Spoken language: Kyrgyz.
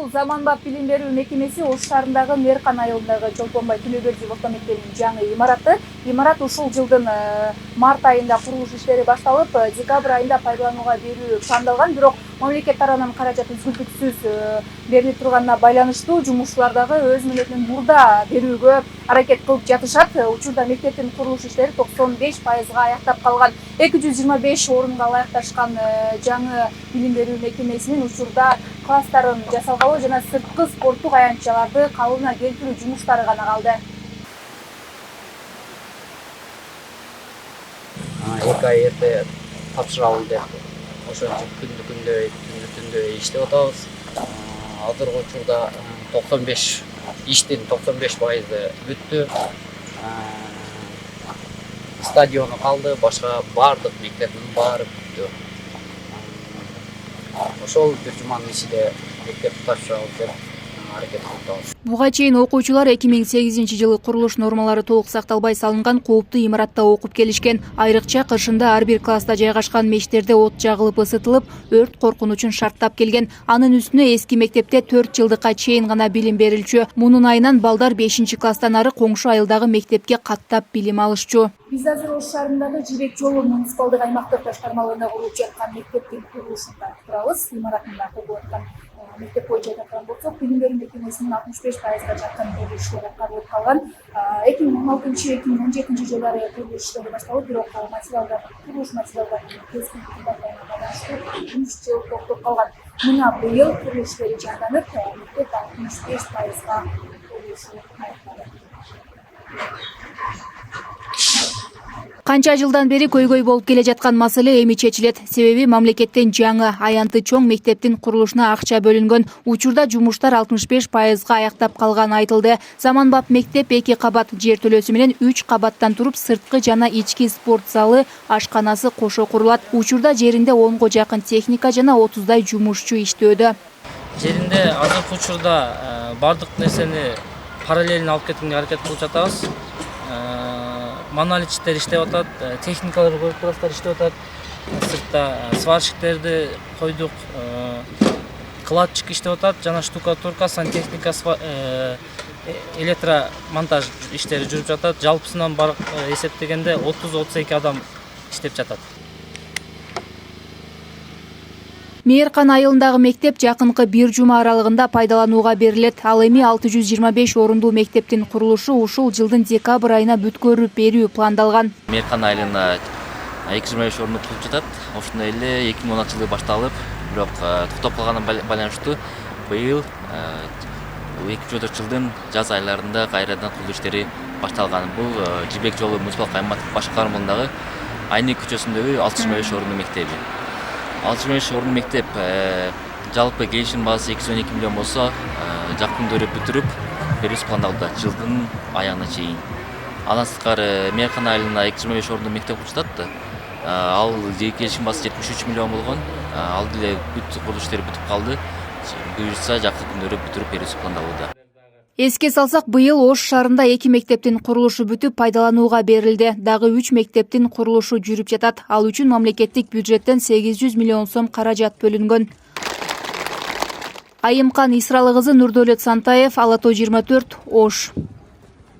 Ушул заманбап билим берүү мекемеси Ош шаарындагы Мээркан айылындагы Чолпонбай Төлөбердиев орто мектебинин жаңы имараты. Имарат ушул жылдын март айында курулуш иштери башталып, декабрь айында пайдаланууга берүү пландалган, бирок мамлекет тарабынан каражат үзгүлтүксүз берилип турганына байланыштуу жумушчулар дагы өз милдетин мурда берүүгө аракет кылып жатышат. Учурда мектептин курулуш иштери 95%га аяктап калган. 225 орунга ылайыкташкан жаңы билим берүү мекемесинин учурда класстарын жасалгалы жана сырткы спорттук аянтчаларды калыбына келтирүү жумуштары гана калды. 2 ай эрте тапшыралы деп ошон үчүн күндү иштеп атабыз. Азыркы учурда 95 иштин 95% бүттү. Стадиону калды, башка бардык мектептин баары бүттү. Ошол бир жуманын ичинде мектеп тапшырабыз деп аракет кылып атабыз. Буга чейин окуучулар 2008-жылы курулуш нормалары толук сакталбай салынган кооптуу имаратта окуп келишкен. Айрыкча кышында ар бир класста жайгашкан мештерде от жагылып ысытылып, өрт коркунучун шарттап келген. Анын үстүнө эски мектепте 4 жылдыкка чейин гана билим берилчү. Мунун айынан балдар 5-класстан ары коңшу айылдагы мектепке каттап билим алышчу. Биз азыр Ош шаарындагы Жибек жолу муниципалдык аймактык башкармалыгында курулуп жаткан мектептин курулушунда турабыз. Имаратында курулуп аткан мектеп боюнча айткан болсок, билим берүү мекемесинин 65%га жакын курулуш иштери аткарылып калган. 2016-2017 жылдары курулуш иштери башталып, бирок курулуш материалдарынын keskin кымбаттауына байланыштуу 3 жыл токтоп калган. Мына быйыл курулуш иштери жанданып, мектеп 65%га курулушу аякталды. Канча жылдан бери көйгөй болуп келе жаткан маселе эми чечилет. Себеби мамлекеттен жаңы аянты чоң мектептин курулушуна акча бөлүнгөн. Учурда жумуштар 65%га аяктап калганы айтылды. Заманбап мектеп 2 кабат жер төлөөсү менен 3 кабаттан туруп, сырткы жана ички спорт залы, ашканасы кошо курулат. Учурда жеринде 10го жакын техника жана 30дай жумушчу иштөөдө. Жеринде азыркы учурда бардык нерсени параллельно алып кеткенге аракет кылып жатабыз. Монолиттер иштеп атат, техникалар класстар иштеп атат. Сыртта сварщиктерди койдук, кладчик иштеп атат, жана штукатурка, сантехника, электромонтаж иштери жүрүп жатат. Жалпысынан бар эсептегенде 30-32 адам иштеп жатат. Мээркан айылындагы мектеп жакынкы бир жума аралыгында пайдаланууга берилет. Ал эми 625 орундуу мектептин курулушу ушул жылдын декабрь айына бүткөрүп берүү пландалган. Мээркан айылына 225 орун курулуп жатат. Ошондой эле 2016 жылы башталып, бирок токтоп калганына байланыштуу быйыл 2014 жылдын жаз айларында кайрадан курулуш иштери башталган. Бул Жибек жолу муниципалдык аймактык башкармалыгындагы Айны көчөсүндөгү 65 орундуу мектеби. 65 орундуу мектеп жалпы келишим баасы 212 миллион болсо, жакын көрүп бүтүрүп берүүсү пландалды жылдын аягына чейин. Андан сырткары Мээркан айылына 225 орундуу мектеп курулуп жатат. Ал келишим баасы 73 миллион болгон. Ал деле бүт курулуш иштери бүтүп калды. Буюрса жакын күндөрү бүтүрүп берүүсү пландалууда. Эске салсак, быйыл Ош шаарында 2 мектептин курулушу бүтүп пайдаланууга берилди. Дагы 3 мектептин курулушу жүрүп жатат. Ал үчүн мамлекеттик бюджеттен 800 миллион сом каражат бөлүнгөн. Айымкан Исралы кызы, Нурдөлөт Сантаев, Ала Тоо 24, Ош.